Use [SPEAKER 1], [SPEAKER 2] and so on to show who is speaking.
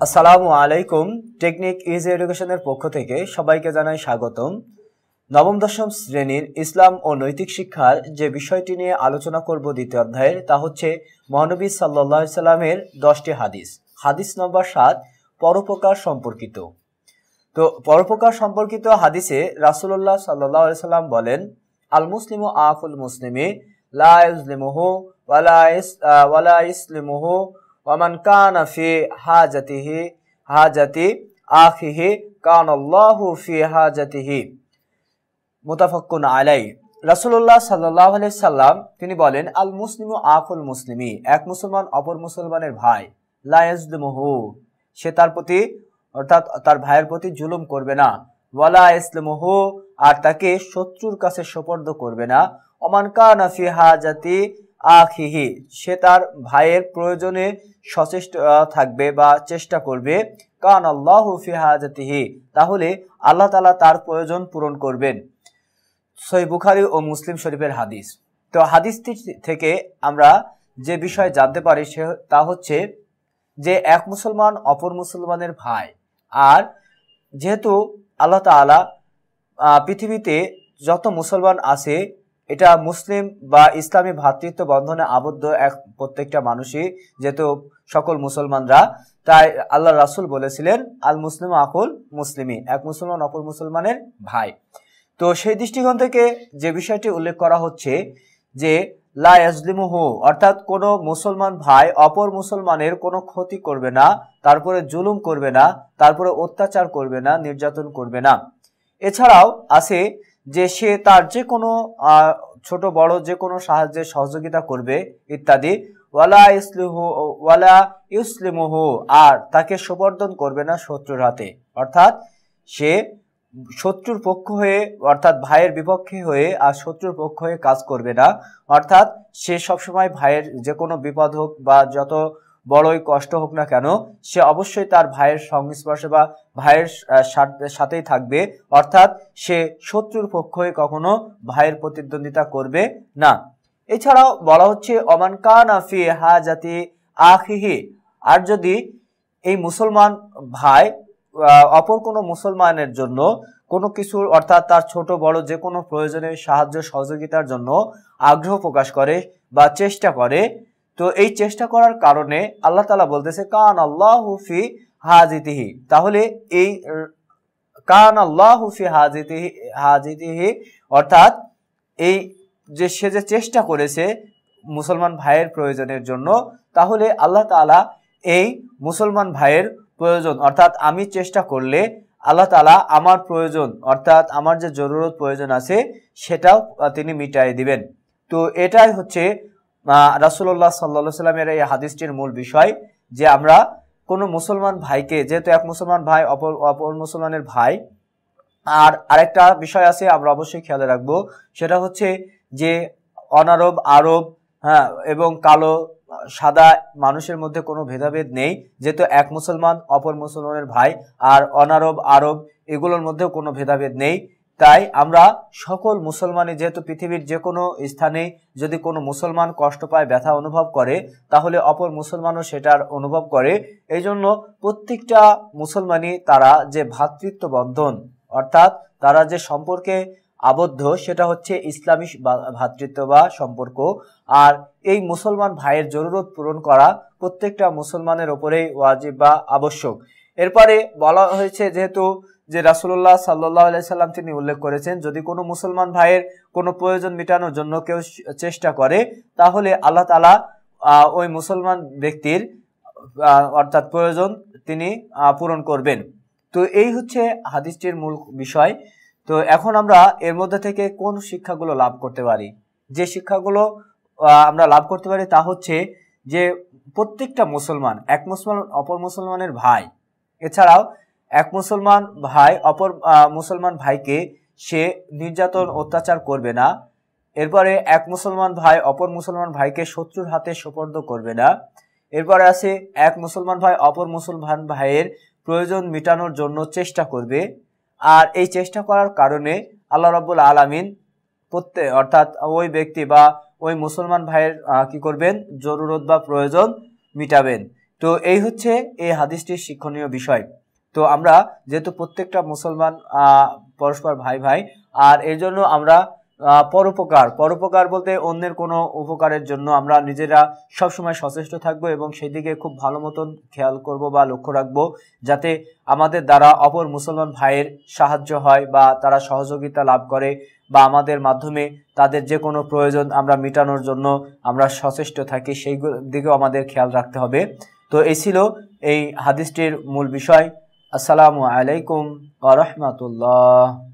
[SPEAKER 1] আসসালামু আলাইকুম। Technique easy এডুকেশনের পক্ষ থেকে সবাইকে জানাই স্বাগতম। নবম দশম শ্রেণীর ইসলাম ও নৈতিক শিক্ষার যে বিষয়টি নিয়ে আলোচনা করব দ্বিতীয় অধ্যায়ের, তা হচ্ছে মহানবী সাল্লাল্লাহু আলাইহি সাল্লামের 10টি হাদিস। হাদিস নম্বর 7, পরোপকার সম্পর্কিত। তো পরোপকার সম্পর্কিত হাদিসে রাসূলুল্লাহ সাল্লাল্লাহু আলাইহি সাল্লাম বলেন, আল মুসলিমু আখুল মুসলিমি লা ইউজলিমুহু ওয়ালা ইসলিমুহু ওয়ামান কানা ফি হাজাতি আখিহি কানাল্লাহু ফি হাজাতিহি। মুতাফাক্কুন আলাই। রাসূলুল্লাহ সাল্লাল্লাহু আলাইহি সাল্লাম তিনি বলেন, আল মুসলিমু আখুল মুসলিমি, এক মুসলমান অপর মুসলমানের ভাই, লা ইয়াজলিমুহু, সে তার প্রতি অর্থাৎ তার ভাইয়ের প্রতি জুলুম করবে না, ওয়ালা ইসলিমুহু, আর তাকে শত্রুর কাছে সোপর্দ করবে না, ওমান কানা ফি হাজাতি আখিহি, সে তার ভাইয়ের প্রয়োজনে সচেষ্ট থাকবে বা চেষ্টা করবে, কানাল্লাহু ফি হাজাতিহি, তাহলে আল্লাহ তাআলা তার প্রয়োজন পূরণ করবেন। সহিহ বুখারী ও মুসলিম শরীফের হাদিস। তো হাদিসটি থেকে আমরা যে বিষয় জানতে পারি তা হচ্ছে যে এক মুসলমান অপর মুসলমানের ভাই। আর যেহেতু আল্লাহ তাআলা পৃথিবীতে যত মুসলমান আছে, এটা মুসলিম বা ইসলামী ভ্রাতৃত্ব বন্ধনে আবদ্ধ এক প্রত্যেকটা মানুষই, যেহেতু সকল মুসলমানরা, তাই আল্লাহ রাসূল বলেছিলেন, আল মুসলিম আকুল মুসলিমি, এক মুসলমান অপর মুসলমানের ভাই। তো সেই দৃষ্টিকোণ থেকে যে বিষয়টি উল্লেখ করা হচ্ছে যে লা ইয়াজলিমুহু, অর্থাৎ কোনো মুসলমান ভাই অপর মুসলমানের কোনো ক্ষতি করবে না, তারপরে জুলুম করবে না, তারপরে অত্যাচার করবে না, নির্যাতন করবে না। এছাড়াও আছে যে সে তার যে কোনো ছোট বড় যে কোনো সাহায্যের সহযোগিতা করবে ইত্যাদি। ওয়ালা ইউসলিমুহু, আর তাকে সমর্থন করবে না শত্রুর হাতে, অর্থাৎ সে শত্রুর পক্ষ হয়ে অর্থাৎ ভাইয়ের বিপক্ষে হয়ে আর শত্রুর পক্ষ হয়ে কাজ করবে না, অর্থাৎ সে সবসময় ভাইয়ের যে কোনো বিপদ হোক বা যত বড়ই কষ্ট হোক না কেন, সে অবশ্যই তার ভাইয়ের সংস্পর্শে বা ভাইয়ের সাথেই থাকবে, অর্থাৎ সে শত্রুর পক্ষ হয়ে কখনো ভাইয়ের প্রতিদ্বন্দ্বিতা করবে না। এছাড়াও বলা হচ্ছে ওমান কানা ফি হাজাতি আখিহি, আর যদি এই মুসলমান ভাই অপর কোনো মুসলমানের জন্য কোনো কিছু অর্থাৎ তার ছোট বড় যে কোনো প্রয়োজনে সাহায্য সহযোগিতার জন্য আগ্রহ প্রকাশ করে বা চেষ্টা করে, তো এই চেষ্টা করার কারণে আল্লাহ তাআলা বলতেছে কানাল্লাহু ফি হাজিতিহি, তাহলে এই কানাল্লাহু ফি হাজিতিহি অর্থাৎ এই যে সে যে চেষ্টা করেছে মুসলমান ভাইয়ের প্রয়োজনের জন্য, তাহলে আল্লাহ তাআলা এই মুসলমান ভাইয়ের প্রয়োজন অর্থাৎ আমি চেষ্টা করলে আল্লাহ তাআলা আমার প্রয়োজন অর্থাৎ আমার যে জরুরত প্রয়োজন আছে সেটাও তিনি মিটাই দিবেন। তো এটাই হচ্ছে রাসূলুল্লাহ সাল্লাল্লাহু আলাইহি সাল্লামের এই হাদিসটির মূল বিষয়, যে আমরা কোনো মুসলমান ভাইকে, যেহেতু এক মুসলমান ভাই অপর মুসলমানের ভাই, আর আরেকটা বিষয় আছে আমরা অবশ্যই খেয়াল রাখবো, সেটা হচ্ছে যে অনারব আরব এবং কালো সাদা মানুষের মধ্যে কোনো ভেদাভেদ নেই, যেহেতু এক মুসলমান অপর মুসলমানের ভাই, আর অনারব আরব এগুলোর মধ্যেও কোনো ভেদাভেদ নেই। তাই আমরা সকল মুসলমানই, যেহেতু পৃথিবীর যে কোনো স্থানে যদি কোনো মুসলমান কষ্ট পায়, ব্যথা অনুভব করে, তাহলে অপর মুসলমানও সেটার অনুভব করে। এই জন্য প্রত্যেকটা মুসলমানই তারা যে ভ্রাতৃত্ব বন্ধন অর্থাৎ তারা যে সম্পর্কে আবদ্ধ, সেটা হচ্ছে ইসলামী ভ্রাতৃত্ব বা সম্পর্ক। আর এই মুসলমান ভাইয়ের জরুরত পূরণ করা প্রত্যেকটা মুসলমানের উপরেই ওয়াজিব বা আবশ্যক। এরপরে বলা হয়েছে যেহেতু যে রাসূলুল্লাহ সাল্লাল্লাহু আলাইহি সাল্লাম তিনি উল্লেখ করেছেন, যদি কোনো মুসলমান ভাইয়ের কোনো প্রয়োজন মেটানোর জন্য কেউ চেষ্টা করে, তাহলে আল্লাহ তাআলা ওই মুসলমান ব্যক্তির অর্থাৎ প্রয়োজন তিনি পূরণ করবেন। তো এই হচ্ছে হাদিসটির মূল বিষয়। তো এখন আমরা এর মধ্যে থেকে কোন শিক্ষাগুলো লাভ করতে পারি? যে শিক্ষাগুলো আমরা লাভ করতে পারি তা হচ্ছে যে প্রত্যেকটা মুসলমান এক মুসলমান অপর মুসলমানের ভাই। এছাড়াও এক মুসলমান ভাই অপর মুসলমান ভাইকে সে নির্যাতন অত্যাচার করবে না। এরপরে এক মুসলমান ভাই অপর মুসলমান ভাইকে শত্রুর হাতে সোপর্দ করবে না। এরপরে আছে এক মুসলমান ভাই অপর মুসলমান ভাইয়ের প্রয়োজন মেটানোর জন্য চেষ্টা করবে, আর এই চেষ্টা করার কারণে আল্লাহ রাব্বুল আলামিন অর্থাৎ ওই ব্যক্তি বা ওই মুসলমান ভাইয়ের কি করবেন, জরুরত বা প্রয়োজন মিটাবেন। তো এই হচ্ছে এই হাদিসটির শিক্ষণীয় বিষয়। তো আমরা যেহেতু প্রত্যেকটা মুসলমান পরস্পর ভাই ভাই, আর এর জন্য আমরা পরোপকার বলতে অন্যের কোনো উপকারের জন্য আমরা নিজেরা সবসময় সচেষ্ট থাকব এবং সেই দিকে খুব ভালো মতন খেয়াল করব বা লক্ষ্য রাখবো, যাতে আমাদের দ্বারা অপর মুসলমান ভাইয়ের সাহায্য হয় বা তারা সহযোগিতা লাভ করে, বা আমাদের মাধ্যমে তাদের যে কোনো প্রয়োজন আমরা মেটানোর জন্য আমরা সচেষ্ট থাকি, সেই দিকেও আমাদের খেয়াল রাখতে হবে। তো এই ছিল এই হাদিসটির মূল বিষয়। আসসালামু আলাইকুম ওয়া রাহমাতুল্লাহ।